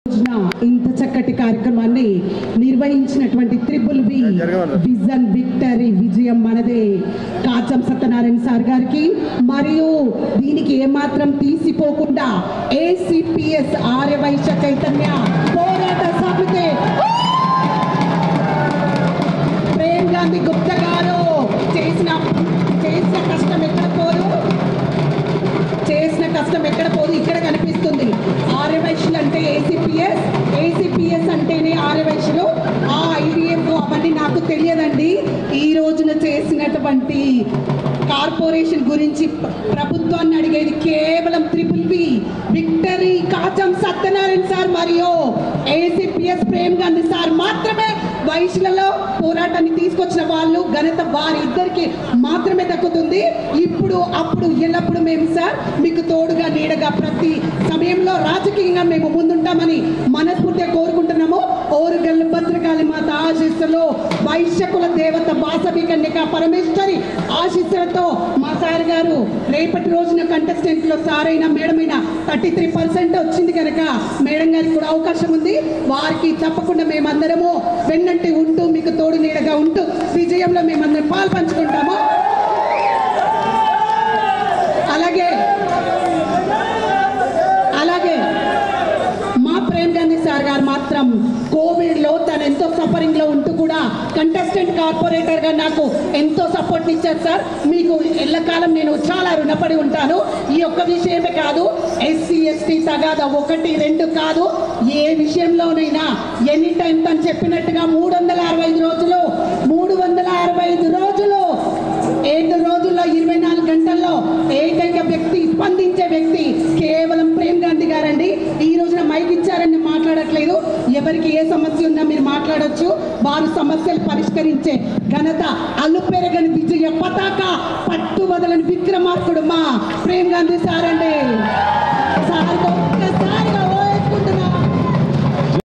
ఇంత చక్కటి కార్యక్రమాన్ని నిర్వహించినటువంటి ట్రిపుల్ వి విజన్ విక్టరీ విజయం మనదే కాచం సత్యనారాయణ సార్ గారికి మరియు దీనికి ఏమాత్రం తీసిపోకుండా ఏసీపీఎస్ ఆర్యవైశ్య చైతన్య పోరాట సమితి ప్రేమ్ గాంధీ గుప్తా గారు చేసిన కష్టం ఎక్కడ పోదు, చేసిన కష్టం ఎక్కడ పోదు ఇక్కడ కనిపిస్తుంది. ఆర్యవైశ్యులు అంటే ఏసీపీఎస్ అంటేనే ఆర్యవైశ్యులు. ఆ ఐడిఎఫ్ అవన్నీ నాకు తెలియదండి. ఈ రోజున చేసినటువంటి కార్పొరేషన్ గురించి ప్రభుత్వాన్ని అడిగేది కేవలం ట్రిపుల్ వి విక్టరీ కాచం సత్యనారాయణ సార్ మరియు ఏసీపీఎస్ ప్రేమ్ గాంధీ సార్ మాత్రమే. వైశ్యులలో పోరాటాన్ని తీసుకొచ్చిన వాళ్ళు ఘనత వారిద్దరికి మాత్రమే దక్కుతుంది. అప్పుడు ఎల్లప్పుడు మేము సార్ మీకు తోడుగా నీడగా ప్రతి సమయంలో రాజకీయంగా మేము ముందుంటామని మనస్ఫూర్తిగా కోరుకుంటున్నాము. ఓరుగల్లు భద్రకాళి మాత ఆశీస్సులు, వైశ్యకుల దేవత వాసవి కన్యక పరమేశ్వరి ఆశీస్సులతో మా సార్ గారు రేపటి రోజున కంటెస్టెంట్ లో సార్ అయినా మేడం అయినా 33% వచ్చింది కనుక మేడం గారికి కూడా అవకాశం ఉంది. వారికి తప్పకుండా మేమందరము వెన్నంటి ఉంటూ మీకు తోడు నీడగా ఉంటూ విజయంలో మేమందరం పాలు పంచుకుంటాము. అలాగే మా ప్రేమ్ గాంధీ సార్ గారు మాత్రం కోవిడ్లో తను ఎంతో సఫరింగ్లో ఉంటూ కూడా కంటెస్టెంట్ కార్పొరేటర్గా నాకు ఎంతో సపోర్ట్ ఇచ్చారు సార్. మీకు ఎల్లకాలం నేను చాలా రుణపడి ఉంటాను. ఈ ఒక్క విషయమే కాదు, ఎస్సీ ఎస్టీ తగాదా 1, 2 కాదు, ఏ విషయంలోనైనా ఎనీ టైం తను చెప్పినట్టుగా 365 రోజులు 7 రోజుల్లో 24 గంటల్లో ఏకైక వ్యక్తి స్పందించే వ్యక్తి కేవలం ప్రేమ్ గాంధీ గారండి. ఈ రోజున మైక్ ఇచ్చారని మాట్లాడట్లేదు. ఎవరికి ఏ సమస్య ఉన్నా మీరు మాట్లాడొచ్చు. వారు సమస్యలు పరిష్కరించే ఘనత అల్లుపెరగని విజయ పతాక పట్టు వదలని విక్రమార్కుడు మా ప్రేమ్ గాంధీ సార్ అండి.